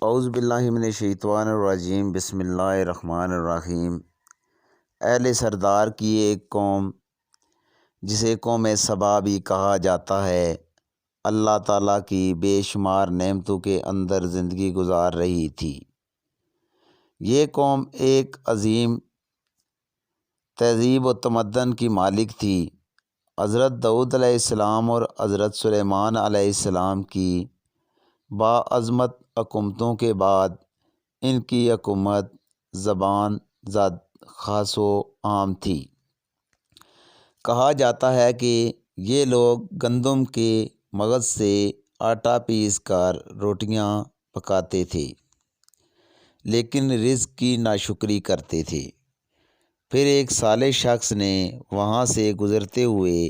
اعوذ باللہ من الشیطان الرجیم بسم اللہ الرحمن الرحیم۔ اہل سردار کی ایک قوم جسے قوم سبا بھی کہا جاتا ہے، اللہ تعالیٰ کی بے شمار نعمتوں کے اندر زندگی گزار رہی تھی۔ یہ قوم ایک عظیم تہذیب و تمدن کی مالک تھی۔ حضرت داؤد علیہ السلام اور حضرت سلیمان علیہ السلام کی باعظمت حکومتوں کے بعد ان کی حکومت زبان زد خاص و عام تھی۔ کہا جاتا ہے کہ یہ لوگ گندم کے مغز سے آٹا پیس کر روٹیاں پکاتے تھے، لیکن رزق کی ناشکری کرتے تھے۔ پھر ایک صالح شخص نے وہاں سے گزرتے ہوئے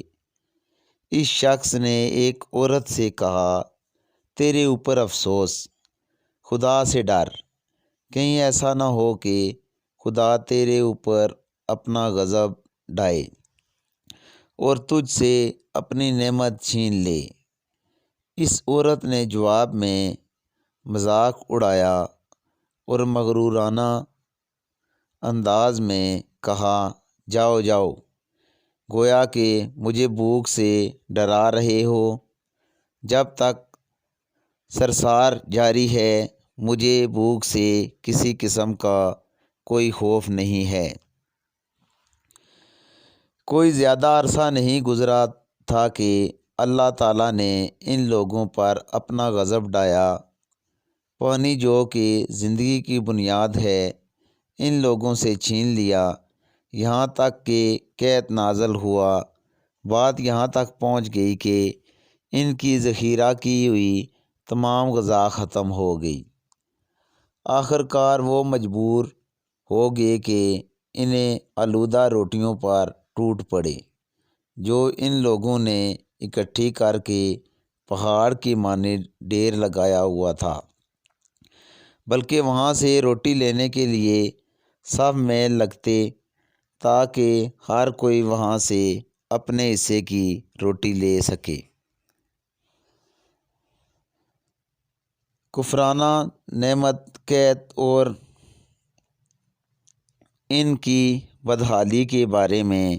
اس شخص نے ایک عورت سے کہا، تیرے اوپر افسوس، خدا سے ڈر، کہیں ایسا نہ ہو کہ خدا تیرے اوپر اپنا غضب ڈھائے اور تجھ سے اپنی نعمت چھین لے۔ اس عورت نے جواب میں مذاق اڑایا اور مغرورانہ انداز میں کہا، جاؤ جاؤ، گویا کہ مجھے بھوک سے ڈرا رہے ہو۔ جب تک سرسار جاری ہے مجھے بھوک سے کسی قسم کا کوئی خوف نہیں ہے۔ کوئی زیادہ عرصہ نہیں گزرا تھا کہ اللہ تعالیٰ نے ان لوگوں پر اپنا غضب ڈھایا۔ پانی جو کہ زندگی کی بنیاد ہے ان لوگوں سے چھین لیا، یہاں تک کہ قحط نازل ہوا۔ بات یہاں تک پہنچ گئی کہ ان کی ذخیرہ کی ہوئی تمام غذا ختم ہو گئی۔ آخر کار وہ مجبور ہو گئے کہ انہیں آلودہ روٹیوں پر ٹوٹ پڑے جو ان لوگوں نے اکٹھی کر کے پہاڑ کی مانند ڈھیر لگایا ہوا تھا، بلکہ وہاں سے روٹی لینے کے لیے سب میل لگتے تاکہ ہر کوئی وہاں سے اپنے حصے کی روٹی لے سکے۔ کفرانہ نعمت، قحط اور ان کی بدحالی کے بارے میں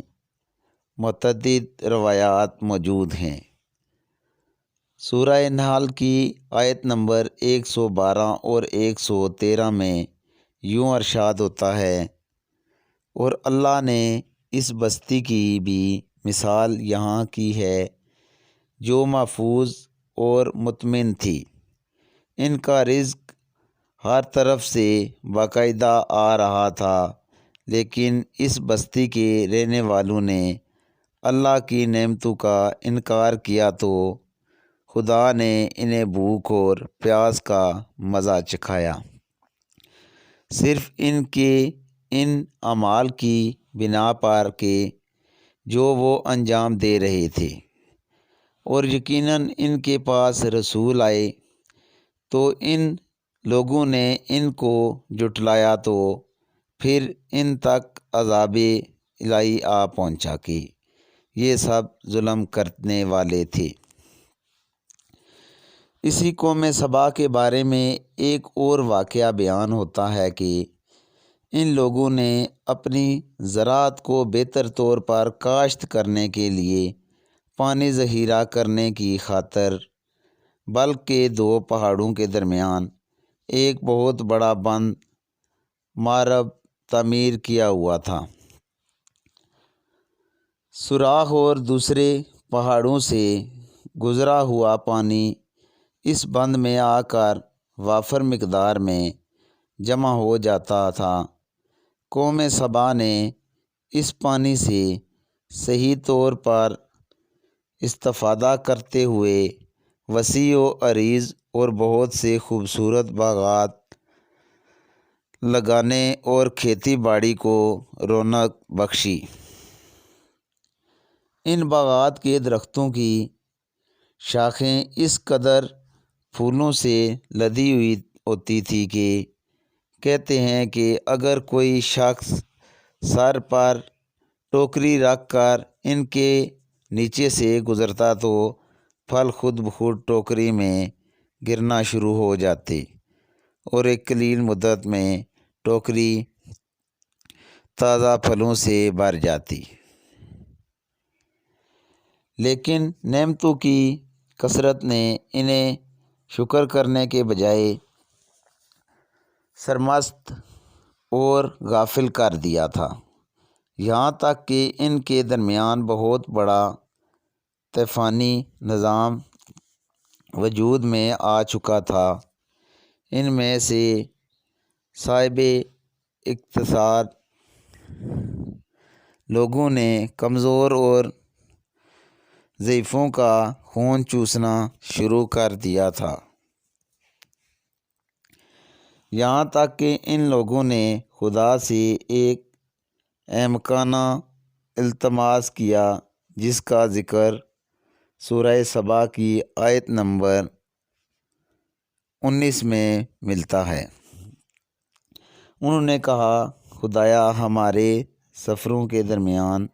متعدد روایات موجود ہیں۔ سورہ نحل کی آیت نمبر 112 اور 113 میں یوں ارشاد ہوتا ہے، اور اللہ نے اس بستی کی بھی مثال یہاں کی ہے جو محفوظ اور مطمئن تھی۔ ان کا رزق ہر طرف سے باقاعدہ آ رہا تھا، لیکن اس بستی کے رہنے والوں نے اللہ کی نعمتوں کا انکار کیا تو خدا نے انہیں بھوک اور پیاس کا مزہ چکھایا، صرف ان کے ان اعمال کی بنا پر کہ جو وہ انجام دے رہے تھے۔ اور یقیناً ان کے پاس رسول آئے تو ان لوگوں نے ان کو جھٹلایا، تو پھر ان تک عذاب الہی آ پہنچا کہ یہ سب ظلم کرنے والے تھے۔ اسی قوم سبا کے بارے میں ایک اور واقعہ بیان ہوتا ہے کہ ان لوگوں نے اپنی زراعت کو بہتر طور پر کاشت کرنے کے لیے پانی ذخیرہ کرنے کی خاطر بلکہ دو پہاڑوں کے درمیان ایک بہت بڑا بند مارب تعمیر کیا ہوا تھا۔ سوراخ اور دوسرے پہاڑوں سے گزرا ہوا پانی اس بند میں آ کر وافر مقدار میں جمع ہو جاتا تھا۔ قوم سبا نے اس پانی سے صحیح طور پر استفادہ کرتے ہوئے وسیع و عریض اور بہت سے خوبصورت باغات لگانے اور کھیتی باڑی کو رونق بخشی۔ ان باغات کے درختوں کی شاخیں اس قدر پھولوں سے لدی ہوئی ہوتی تھی کہ کہتے ہیں کہ اگر کوئی شخص سر پر ٹوکری رکھ کر ان کے نیچے سے گزرتا تو پھل خود بخود ٹوکری میں گرنا شروع ہو جاتے اور ایک قلیل مدت میں ٹوکری تازہ پھلوں سے بھر جاتی۔ لیکن نعمتوں کی کثرت نے انہیں شکر کرنے کے بجائے سرمست اور غافل کر دیا تھا، یہاں تک کہ ان کے درمیان بہت بڑا طوفانی نظام وجود میں آ چکا تھا۔ ان میں سے صاحب اقتصاد لوگوں نے کمزور اور ضعیفوں کا خون چوسنا شروع کر دیا تھا، یہاں تک کہ ان لوگوں نے خدا سے ایک احمقانہ التماس کیا جس کا ذکر سورہ سبا کی آیت نمبر 19 میں ملتا ہے۔ انہوں نے کہا، خدایا ہمارے سفروں کے درمیان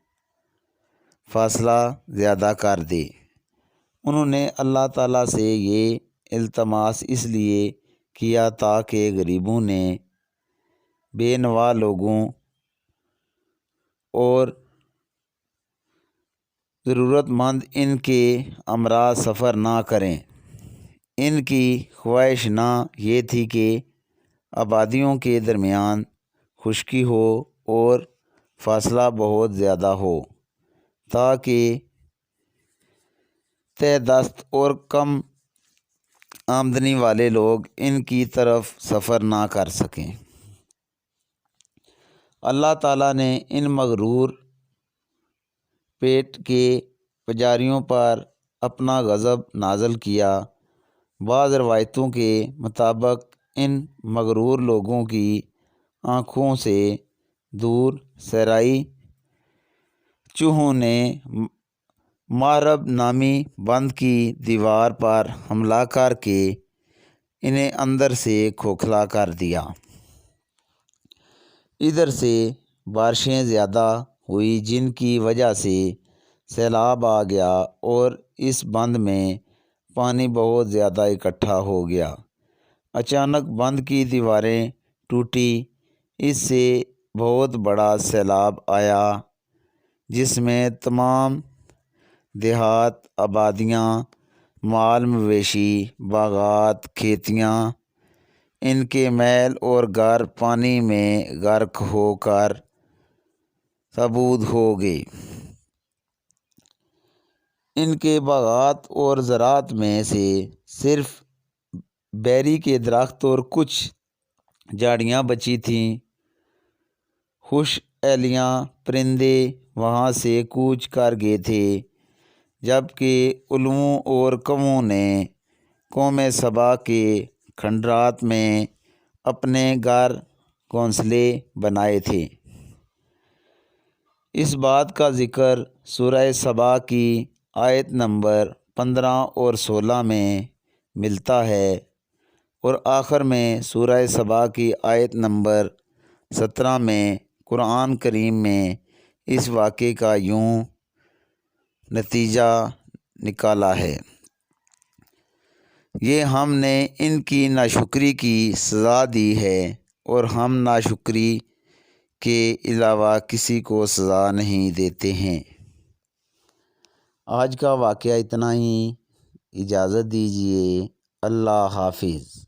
فاصلہ زیادہ کر دے۔ انہوں نے اللہ تعالیٰ سے یہ التماس اس لیے کیا تاکہ غریبوں نے بے نوا لوگوں اور ضرورت مند ان کے ہمراہ سفر نہ کریں۔ ان کی خواہش نہ یہ تھی کہ آبادیوں کے درمیان خشکی ہو اور فاصلہ بہت زیادہ ہو تاکہ تہ دست اور کم آمدنی والے لوگ ان کی طرف سفر نہ کر سکیں۔ اللہ تعالیٰ نے ان مغرور پیٹ کے پجاریوں پر اپنا غضب نازل کیا۔ بعض روایتوں کے مطابق ان مغرور لوگوں کی آنکھوں سے دور صحرائی چوہوں نے مہرب نامی بند کی دیوار پر حملہ کر کے انہیں اندر سے کھوکھلا کر دیا۔ ادھر سے بارشیں زیادہ ہوئی جن کی وجہ سے سیلاب آ گیا اور اس بند میں پانی بہت زیادہ اکٹھا ہو گیا۔ اچانک بند کی دیواریں ٹوٹی، اس سے بہت بڑا سیلاب آیا جس میں تمام دیہات، آبادیاں، مال مویشی، باغات، کھیتیاں، ان کے محل اور گھر پانی میں غرق ہو کر نابود ہو گئے۔ ان کے باغات اور زراعت میں سے صرف بیری کے درخت اور کچھ جھاڑیاں بچی تھیں۔ خوش ایلیاں پرندے وہاں سے کوچ کر گئے تھے، جبکہ الوؤں اور کووں نے قوم سبا کے کھنڈرات میں اپنے گھر گھونسلے بنائے تھے۔ اس بات کا ذکر سورہ سبا کی آیت نمبر 15 اور 16 میں ملتا ہے، اور آخر میں سورہ سبا کی آیت نمبر 17 میں قرآن کریم میں اس واقعے کا یوں نتیجہ نکالا ہے، یہ ہم نے ان کی ناشکری کی سزا دی ہے اور ہم ناشکری کے علاوہ کسی کو سزا نہیں دیتے ہیں۔ آج کا واقعہ اتنا ہی، اجازت دیجیے، اللہ حافظ۔